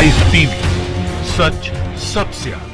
Rice TV, सच सबसे आगे।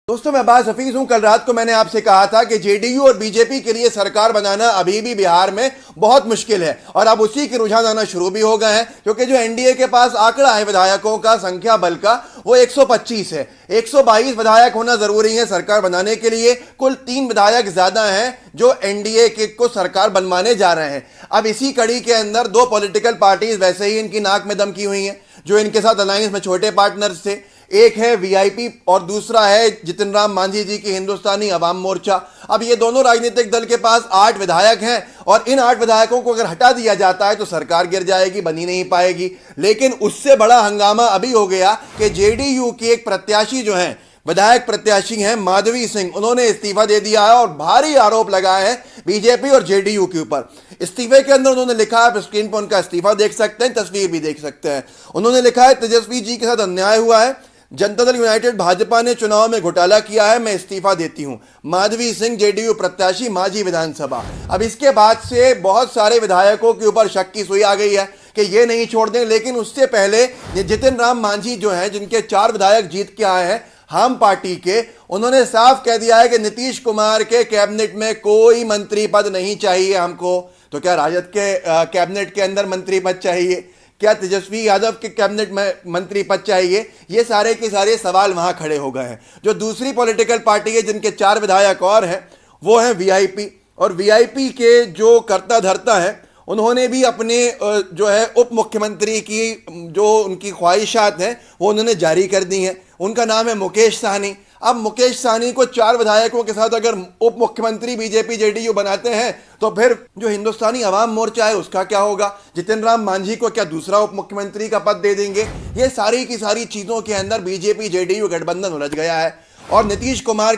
दोस्तों, मैं अब्बास हफीज हूं। कल रात को मैंने आपसे कहा था कि जेडीयू और बीजेपी के लिए सरकार बनाना अभी भी बिहार में बहुत मुश्किल है और अब उसी के रुझान आना शुरू भी हो गए हैं, क्योंकि जो एनडीए के पास आंकड़ा है विधायकों का संख्या बल का, वो 125 है। 122 विधायक होना जरूरी है सरकार बनाने के लिए। कुल 3 विधायक ज्यादा हैं जो एनडीए के को सरकार बनवाने जा रहे हैं। अब इसी कड़ी के अंदर 2 पॉलिटिकल पार्टीज वैसे ही इनकी नाक में दम की हुई हैं, जो इनके साथ अलायंस में छोटे पार्टनर्स थे। एक है वीआईपी और दूसरा है जितिन राम मांझी जी की हिंदुस्तानी अवाम मोर्चा। अब ये दोनों राजनीतिक दल के पास 8 विधायक हैं और इन 8 विधायकों को अगर हटा दिया जाता है तो सरकार गिर जाएगी, बनी नहीं पाएगी। लेकिन उससे बड़ा हंगामा अभी हो गया कि जेडीयू की एक प्रत्याशी जो है, विधायक प्रत्याशी हैं माधवी सिंह, उन्होंने इस्तीफा दे दिया है और भारी आरोप लगाए हैं बीजेपी और जेडीयू के ऊपर। इस्तीफे के अंदर उन्होंने लिखा, आप स्क्रीन पर उनका इस्तीफा देख सकते हैं, तस्वीर भी देख सकते हैं। उन्होंने लिखा है, तेजस्वी जी के साथ अन्याय हुआ है, जनता दल यूनाइटेड भाजपा ने चुनाव में घोटाला किया है, मैं इस्तीफा देती हूं। माधवी सिंह, जेडीयू प्रत्याशी, मांझी विधानसभा। अब इसके बाद से बहुत सारे विधायकों के ऊपर शक की सुई आ गई है कि ये नहीं छोड़ दें। लेकिन उससे पहले जितिन राम मांझी जो हैं, जिनके 4 विधायक जीत के आए हैं हम पार्टी के, उन्होंने साफ कह दिया है कि नीतीश कुमार के कैबिनेट में कोई मंत्री पद नहीं चाहिए हमको। तो क्या राजद के कैबिनेट के अंदर मंत्री पद चाहिए? क्या तेजस्वी यादव के कैबिनेट में मंत्री पद चाहिए? ये सारे के सारे सवाल वहां खड़े हो गए हैं। जो दूसरी पॉलिटिकल पार्टी है जिनके 4 विधायक और हैं, वो हैं वीआईपी। और वीआईपी के जो कर्ता धर्ता हैं, उन्होंने भी अपने जो है उप मुख्यमंत्री की जो उनकी ख्वाहिशात हैं वो उन्होंने जारी कर दी हैं। उनका नाम है मुकेश सहनी। अब मुकेश सहनी को 4 विधायकों के साथ अगर उप मुख्यमंत्री बीजेपी जेडीयू बनाते हैं तो फिर जो हिंदुस्तानी अवाम मोर्चा है उसका क्या होगा? जितिन राम मांझी को क्या दूसरा उप मुख्यमंत्री का पद दे देंगे? ये सारी की सारी चीजों के अंदर बीजेपी जेडीयू गठबंधन उलझ गया है। और नीतीश कुमार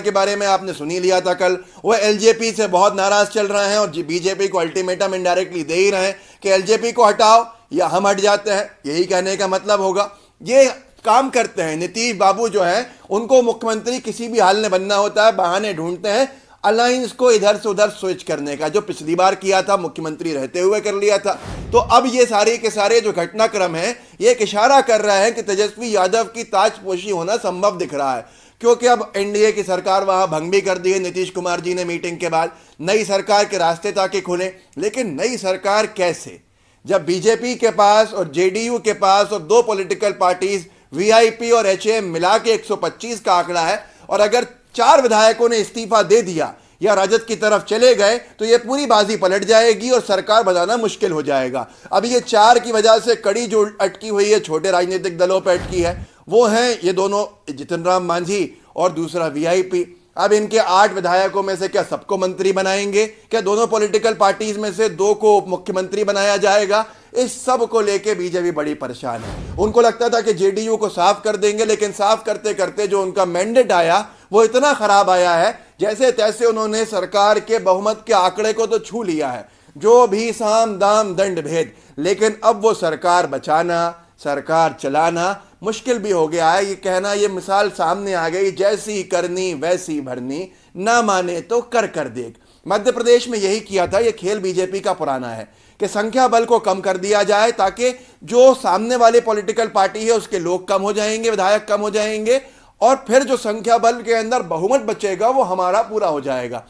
के बारे में आपने सुनी लिया था कल, वो एलजेपी से बहुत नाराज चल रहे हैं और बीजेपी को अल्टीमेटम इनडायरेक्टली दे ही रहे हैं कि एलजेपी को हटाओ या हम हट जाते हैं। यही कहने का मतलब होगा। ये काम करते हैं नीतीश बाबू जो है, उनको मुख्यमंत्री किसी भी हाल में बनना होता है, बहाने ढूंढते हैं अलायंस को इधर से उधर स्विच करने का। जो पिछली बार किया था, मुख्यमंत्री रहते हुए कर लिया था। तो अब ये सारे के सारे जो घटनाक्रम है, ये एक इशारा कर रहा है कि तेजस्वी यादव की ताजपोशी होना संभव दिख रहा है, क्योंकि अब एनडीए की सरकार वहां भंग भी कर दी है नीतीश कुमार जी ने मीटिंग के बाद। नई सरकार के रास्ते ताकि खुले, लेकिन नई सरकार कैसे, जब बीजेपी के पास और जेडीयू के पास और 2 पॉलिटिकल पार्टीज वीआईपी और एचएम मिला के 125 का आंकड़ा है, और अगर 4 विधायकों ने इस्तीफा दे दिया या राजद की तरफ चले गए तो ये पूरी बाजी पलट जाएगी और सरकार बनाना मुश्किल हो जाएगा। अब ये 4 की वजह से कड़ी जो अटकी हुई है, छोटे राजनीतिक दलों पर अटकी है, वो हैं ये दोनों, जितिन राम मांझी और दूसरा वीआईपी। अब इनके 8 विधायकों में से क्या सबको मंत्री बनाएंगे? क्या दोनों पॉलिटिकल पार्टीज में से 2 को मुख्यमंत्री बनाया जाएगा? इस सब को लेके बीजेपी बड़ी परेशान है। उनको लगता था कि जेडीयू को साफ कर देंगे, लेकिन साफ करते करते जो उनका मैंडेट आया वो इतना खराब आया है, जैसे तैसे उन्होंने सरकार के बहुमत के आंकड़े को तो छू लिया है, जो भी साम दाम दंड भेद। लेकिन अब वो सरकार बचाना, सरकार चलाना मुश्किल भी हो गया है। ये कहना, ये मिसाल सामने आ गई, जैसी करनी वैसी भरनी, ना माने तो कर देख। मध्य प्रदेश में यही किया था। ये खेल बीजेपी का पुराना है कि संख्या बल को कम कर दिया जाए ताकि जो सामने वाले पॉलिटिकल पार्टी है उसके लोग कम हो जाएंगे, विधायक कम हो जाएंगे, और फिर जो संख्या बल के अंदर बहुमत बचेगा वो हमारा पूरा हो जाएगा।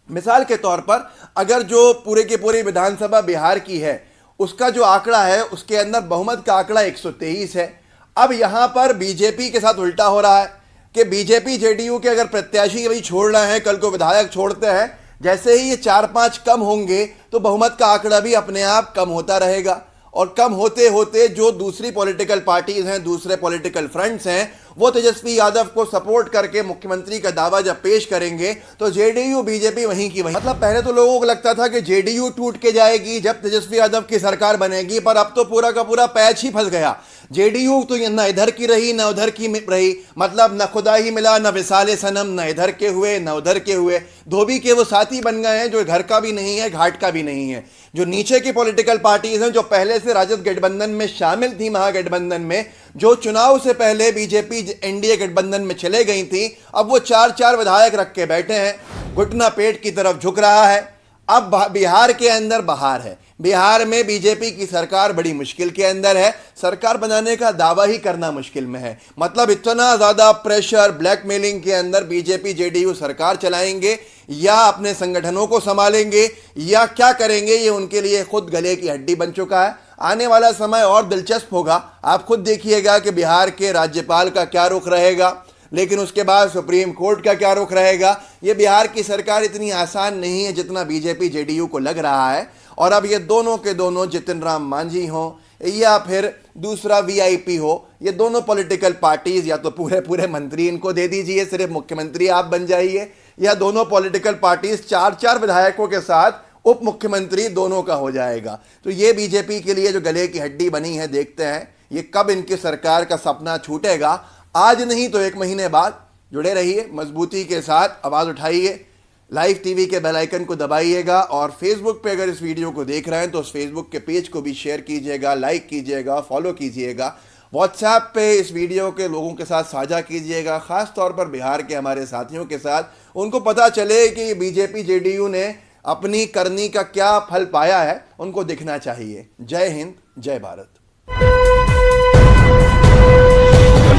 मिसाल के तौर पर अगर जो पूरे की पूरी विधानसभा बिहार की है, उसका जो आंकड़ा है उसके अंदर बहुमत का आंकड़ा 123 है। अब यहां पर बीजेपी के साथ उल्टा हो रहा है कि बीजेपी जेडीयू के अगर प्रत्याशी अभी छोड़ रहे हैं, कल को विधायक छोड़ते हैं, जैसे ही ये 4-5 कम होंगे तो बहुमत का आंकड़ा भी अपने आप कम होता रहेगा। और कम होते होते जो दूसरी पॉलिटिकल पार्टीज हैं, दूसरे पॉलिटिकल फ्रंट्स हैं, वो तेजस्वी यादव को सपोर्ट करके मुख्यमंत्री का दावा जब पेश करेंगे तो जेडीयू बीजेपी वहीं की वहीं। मतलब पहले तो लोगों को लगता था कि जेडीयू टूट के जाएगी जब तेजस्वी यादव की सरकार बनेगी, पर अब तो पूरा का पूरा पैच ही फंस गया। जेडीयू तो न इधर की रही न उधर की रही, मतलब न खुदा ही मिला न विसाले सनम, न इधर के हुए न उधर के हुए। धोबी के वो साथी बन गए हैं जो घर का भी नहीं है, घाट का भी नहीं है। जो नीचे की पॉलिटिकल पार्टीज हैं, जो पहले से राजद गठबंधन में शामिल थी, महागठबंधन में, जो चुनाव से पहले बीजेपी एनडीए गठबंधन में चले गई थी, अब वो 4-4 विधायक रख के बैठे हैं। घुटना पेट की तरफ झुक रहा है। अब बिहार के अंदर बहार है। बिहार में बीजेपी की सरकार बड़ी मुश्किल के अंदर है। सरकार बनाने का दावा ही करना मुश्किल में है। मतलब इतना ज्यादा प्रेशर, ब्लैकमेलिंग के अंदर बीजेपी जेडीयू सरकार चलाएंगे या अपने संगठनों को संभालेंगे या क्या करेंगे, ये उनके लिए खुद गले की हड्डी बन चुका है। आने वाला समय और दिलचस्प होगा। आप खुद देखिएगा कि बिहार के राज्यपाल का क्या रुख रहेगा, लेकिन उसके बाद सुप्रीम कोर्ट का क्या रुख रहेगा। ये बिहार की सरकार इतनी आसान नहीं है जितना बीजेपी जेडीयू को लग रहा है। और अब ये दोनों के दोनों, जितिन राम मांझी हो या फिर दूसरा वीआईपी हो, ये दोनों पॉलिटिकल पार्टीज या तो पूरे पूरे मंत्री इनको दे दीजिए, सिर्फ मुख्यमंत्री आप बन जाइए, या दोनों पॉलिटिकल पार्टीज 4-4 विधायकों के साथ उप मुख्यमंत्री दोनों का हो जाएगा। तो ये बीजेपी के लिए जो गले की हड्डी बनी है, देखते हैं ये कब इनकी सरकार का सपना छूटेगा। आज नहीं तो 1 महीने बाद। जुड़े रहिए, मजबूती के साथ आवाज उठाइए, लाइव टीवी के बेल आइकन को दबाइएगा और फेसबुक पे अगर इस वीडियो को देख रहे हैं तो उस फेसबुक के पेज को भी शेयर कीजिएगा, लाइक कीजिएगा, फॉलो कीजिएगा। व्हाट्सएप पे इस वीडियो के लोगों के साथ साझा कीजिएगा, खास तौर पर बिहार के हमारे साथियों के साथ। उनको पता चले कि बीजेपी जेडीयू ने अपनी करनी का क्या फल पाया है, उनको दिखना चाहिए। जय हिंद, जय भारत।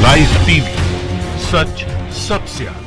लाइव टीवी, सच सबसे आगे।